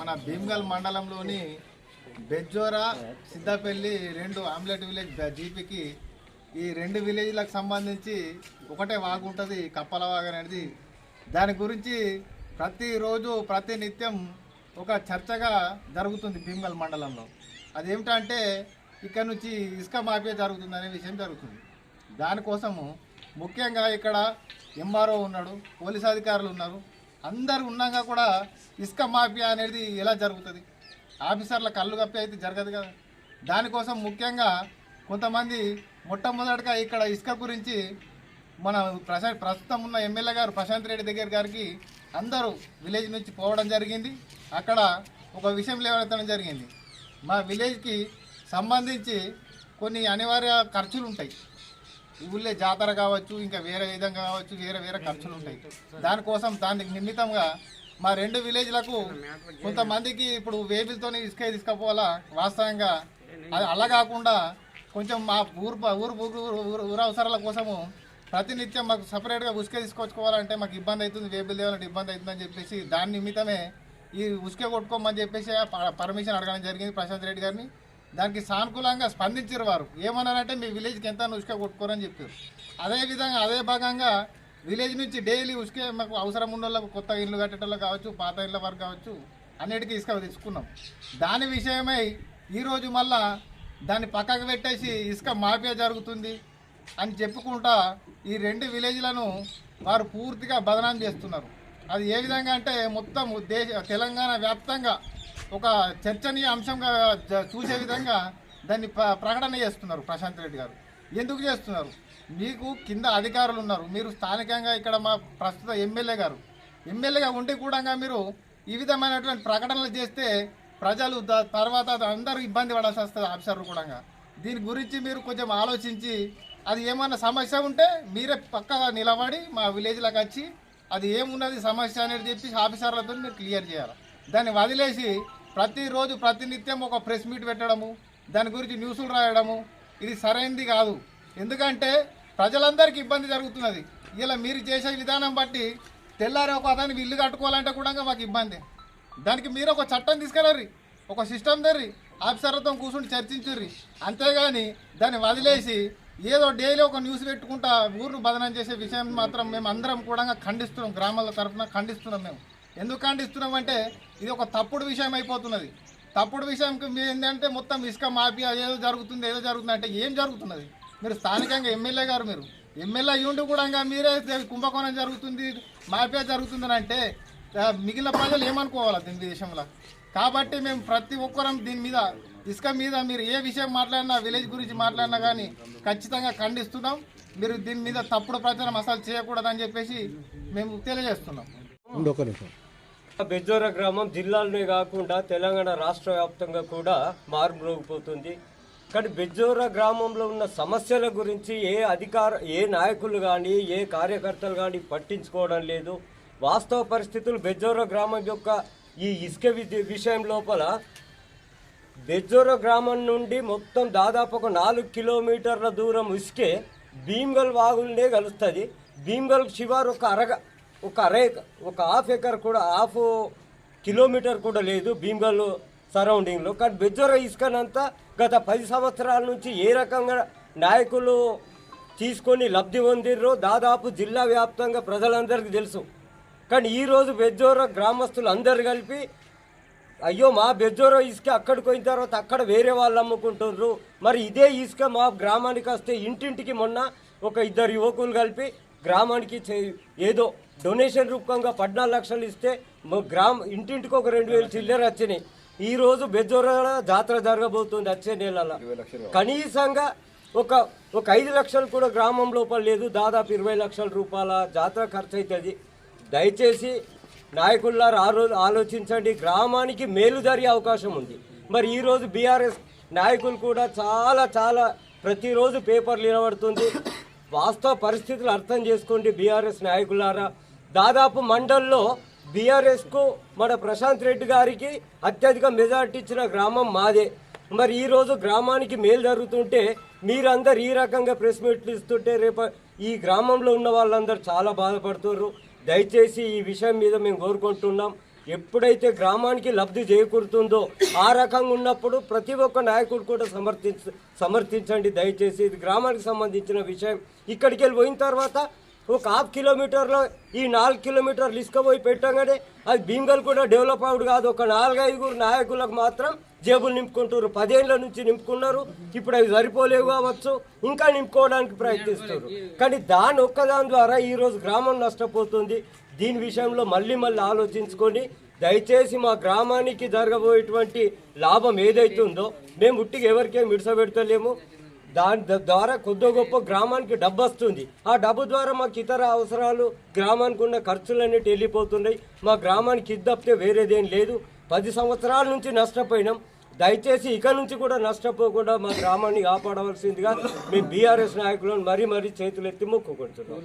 మన భీమ్గల్ మండలంలోని బెజ్జోరా సిద్దపల్లి రెండు ఆమ్లెట్ విలేజ్ జీపీకి ఈ రెండు విలేజ్లకు సంబంధించి ఒకటే వాగు ఉంటుంది, కప్పల వాగు అనేది. దాని గురించి ప్రతిరోజు ప్రతినిత్యం ఒక చర్చగా జరుగుతుంది భీమ్గల్ మండలంలో. అదేమిటంటే ఇక్కడ నుంచి ఇసుక మాఫియా జరుగుతుంది అనే విషయం జరుగుతుంది. దానికోసము ముఖ్యంగా ఇక్కడ ఎంఆర్ఓ ఉన్నాడు, పోలీస్ అధికారులు ఉన్నారు, అందరు ఉన్నాగా కూడా ఇసుక మాఫియా అనేది ఎలా జరుగుతుంది? ఆఫీసర్ల కళ్ళు కప్పి అయితే జరగదు కదా. దానికోసం ముఖ్యంగా కొంతమంది మొట్టమొదటిగా ఇక్కడ ఇసుక గురించి మన ప్రస్తుతం ఉన్న ఎమ్మెల్యే గారు ప్రశాంత్ రెడ్డి దగ్గర గారికి అందరూ విలేజ్ నుంచి పోవడం జరిగింది. అక్కడ ఒక విషయం లేవనెత్తడం జరిగింది. మా విలేజ్కి సంబంధించి కొన్ని అనివార్య ఖర్చులు ఉంటాయి. ఊళ్ళో జాతర కావచ్చు, ఇంకా వేరే విధంగా కావచ్చు, వేరే వేరే ఖర్చులు ఉంటాయి. దానికోసం దానికి నిమిత్తంగా మా రెండు విలేజ్లకు కొంతమందికి ఇప్పుడు వేబిల్తో ఇసుక తీసుకపోవాలా. వాస్తవంగా అది అలా కాకుండా కొంచెం మా ఊరు అవసరాల కోసము ప్రతినిత్యం మాకు సపరేట్గా ఉసుక తీసుకొచ్చుకోవాలంటే మాకు ఇబ్బంది అవుతుంది, వేబిల్ దేవాలంటే ఇబ్బంది అవుతుందని చెప్పేసి దాని నిమిత్తమే ఈ ఉసుక కొట్టుకోమని చెప్పేసి పర్మిషన్ అడగడం జరిగింది ప్రశాంత్ రెడ్డి గారిని. దానికి సానుకూలంగా స్పందించారు. వారు ఏమన్నారంటే మీ విలేజ్కి ఎంత ఉసుక కొట్టుకోరని చెప్పారు. అదేవిధంగా అదే భాగంగా విలేజ్ నుంచి డైలీ ఉసుకే మాకు అవసరం ఉన్న వాళ్ళకు, కొత్త ఇల్లు కట్టేటోళ్ళు కావచ్చు, పాత ఇళ్ళ వరకు కావచ్చు, అన్నిటికీ ఇసుక తెచ్చుకున్నాం. దాని విషయమై ఈరోజు మళ్ళా దాన్ని పక్కకు పెట్టేసి ఇసుక మాఫియా జరుగుతుంది అని చెప్పుకుంటా ఈ రెండు విలేజ్లను వారు పూర్తిగా బదనాం చేస్తున్నారు. అది ఏ విధంగా అంటే మొత్తం తెలంగాణ వ్యాప్తంగా ఒక చర్చనీయ అంశంగా చూసే విధంగా దాన్ని ప్రకటన చేస్తున్నారు ప్రశాంత్ రెడ్డి గారు. ఎందుకు చేస్తున్నారు? మీకు కింద అధికారులు ఉన్నారు, మీరు స్థానికంగా ఇక్కడ మా ప్రస్తుత ఎమ్మెల్యేగా ఉండి కూడా మీరు ఈ విధమైనటువంటి ప్రకటనలు చేస్తే ప్రజలు తర్వాత అందరూ ఇబ్బంది పడాల్సి వస్తుంది, ఆఫీసర్లు కూడా. దీని గురించి మీరు కొంచెం ఆలోచించి అది ఏమన్నా సమస్య ఉంటే మీరే పక్కగా నిలబడి మా విలేజ్లోకి వచ్చి అది ఏమున్నది సమస్య అనేది చెప్పి ఆఫీసర్లతో మీరు క్లియర్ చేయాలి. దాన్ని వదిలేసి ప్రతిరోజు ప్రతినిత్యం ఒక ప్రెస్ మీట్ పెట్టడము, దాని గురించి న్యూస్లు రాయడము ఇది సరైనది కాదు. ఎందుకంటే ప్రజలందరికీ ఇబ్బంది జరుగుతున్నది. ఇలా మీరు చేసే విధానం బట్టి తెల్లారి ఒక అతనికి ఇల్లు కట్టుకోవాలంటే కూడా మాకు ఇబ్బంది. దానికి మీరు ఒక చట్టం తీసుకెళ్ళర్రి, ఒక సిస్టమ్ తెర్రి, ఆఫీసర్లతో కూర్చుని చర్చించుర్రి. అంతేగాని దాన్ని వదిలేసి ఏదో డైలీ ఒక న్యూస్ పెట్టుకుంటా ఊరును బదనం చేసే విషయం మాత్రం మేము అందరం కూడా ఖండిస్తున్నాం. గ్రామాల తరఫున ఖండిస్తున్నాం. మేము ఎందుకు ఖండిస్తున్నాం అంటే ఇది ఒక తప్పుడు విషయం అయిపోతున్నది. తప్పుడు విషయం ఏంటంటే మొత్తం ఇసుక మాఫియా ఏదో జరుగుతుంది అంటే ఏం జరుగుతున్నది? మీరు స్థానికంగా ఎమ్మెల్యే గారు, మీరు ఎమ్మెల్యే ఉండి కూడా మీరే కుంభకోణం జరుగుతుంది, మాఫియా జరుగుతుందని అంటే మిగిలిన ప్రజలు ఏమనుకోవాలి దీని విషయంలో? కాబట్టి మేము ప్రతి ఒక్కరం దీని మీద ఇసుక మీద మీరు ఏ విషయం మాట్లాడినా, విలేజ్ గురించి మాట్లాడినా కానీ ఖచ్చితంగా ఖండిస్తున్నాం. మీరు దీని మీద తప్పుడు ప్రచారం అసలు చేయకూడదని చెప్పేసి మేము తెలియజేస్తున్నాం. బెజ్జోరా గ్రామం జిల్లాలోనే కాకుండా తెలంగాణ రాష్ట్ర వ్యాప్తంగా కూడా మారుమ్రోగిపోతుంది. కానీ బెజ్జోరా గ్రామంలో ఉన్న సమస్యల గురించి ఏ నాయకులు కానీ ఏ కార్యకర్తలు కానీ పట్టించుకోవడం లేదు. వాస్తవ పరిస్థితులు బెజ్జోరా గ్రామం యొక్క ఈ ఇసుక విషయం లోపల బెజ్జోరా గ్రామం నుండి మొత్తం దాదాపు ఒక 4 కిలోమీటర్ల దూరం ఇసుకే భీమ్గల్ వాగులనే కలుస్తుంది. భీమ్గల్ శివారు ఒక హాఫ్ ఎకర్ కూడా, హాఫ్ కిలోమీటర్ కూడా లేదు భీమ్గల్ సరౌండింగ్లో. కానీ బెజ్జోరా ఇసుకనంతా గత 10 సంవత్సరాల నుంచి ఏ రకంగా నాయకులు తీసుకొని లబ్ధి పొందిర్రో దాదాపు జిల్లా వ్యాప్తంగా ప్రజలందరికీ తెలుసు. కానీ ఈరోజు బెజ్జోరా గ్రామస్తులు అందరు కలిపి అయ్యో మా బెజ్జోరా ఇసుక అక్కడికి పోయిన తర్వాత అక్కడ వేరే వాళ్ళు అమ్ముకుంటుర్రు, మరి ఇదే ఇసుక మా గ్రామానికి వస్తే ఇంటింటికి మొన్న ఒక 2 యువకులు కలిపి గ్రామానికి ఏదో డొనేషన్ రూపంగా 14 లక్షలు ఇస్తే ఇంటింటికి ఒక 2,000 చిల్లర వచ్చినాయి. ఈరోజు బెజ్జోరా జాతర జరగబోతుంది వచ్చే నెలలో. కనీసంగా ఒక 5 లక్షలు కూడా గ్రామం లోపల లేదు. దాదాపు 20 లక్షల రూపాయల జాతర ఖర్చు అవుతుంది. దయచేసి నాయకుల్లారు ఆలోచించండి. గ్రామానికి మేలు జరిగే అవకాశం ఉంది. మరి ఈరోజు బీఆర్ఎస్ నాయకులు కూడా చాలా ప్రతిరోజు పేపర్లు నిలబడుతుంది. వాస్తవ పరిస్థితులు అర్థం చేసుకోండి బీఆర్ఎస్ నాయకులారా. దాదాపు మండల్లో బీఆర్ఎస్కు మన ప్రశాంత్ రెడ్డి గారికి అత్యధిక మెజార్టీ ఇచ్చిన గ్రామం మాదే. మరి ఈరోజు గ్రామానికి మేలు జరుగుతుంటే మీరందరు ఈ రకంగా ప్రెస్ మీట్లు ఇస్తుంటే రేపు ఈ గ్రామంలో ఉన్న వాళ్ళందరూ చాలా బాధపడుతున్నారు. దయచేసి ఈ విషయం మీద మేము కోరుకుంటున్నాం. ఎప్పుడైతే గ్రామానికి లబ్ధి చేకూరుతుందో ఆ రకంగా ఉన్నప్పుడు ప్రతి ఒక్క నాయకుడు కూడా సమర్థించండి దయచేసి. ఇది గ్రామానికి సంబంధించిన విషయం. ఇక్కడికి వెళ్ళి పోయిన తర్వాత ఒక 1/2 కిలోమీటర్లో ఈ 4 కిలోమీటర్లు ఇసుకపోయి పెట్టగానే అది భీమ్గల్ కూడా డెవలప్ అవుడు కాదు. ఒక 4-5 నాయకులకు మాత్రం జేబులు నింపుకుంటారు. 10 ఏళ్ళ నుంచి నింపుకున్నారు. ఇప్పుడు అవి సరిపోలేవు కావచ్చు, ఇంకా నింపుకోవడానికి ప్రయత్నిస్తారు. కానీ దాని ఒక్కదాని ద్వారా ఈరోజు గ్రామం నష్టపోతుంది. దీని విషయంలో మళ్ళీ ఆలోచించుకొని దయచేసి మా గ్రామానికి జరగబోయేటువంటి లాభం ఏదైతే ఉందో మేము ఉట్టికి ఎవరికేం విడిసపెడతలేము. దాని ద్వారా కొద్ది గొప్ప గ్రామానికి డబ్బు వస్తుంది. ఆ డబ్బు ద్వారా మాకు ఇతర అవసరాలు, గ్రామానికి ఉన్న ఖర్చులన్నిటి వెళ్ళిపోతున్నాయి. మా గ్రామానికి ఇది తప్పితే వేరేదేం లేదు. 10 సంవత్సరాల నుంచి నష్టపోయినాం. దయచేసి ఇక నుంచి కూడా నష్టపోకుండా మా గ్రామాన్ని కాపాడవలసిందిగా మేము బీఆర్ఎస్ నాయకులను మరీ చేతులెత్తి మొక్కుకుంటున్నాం.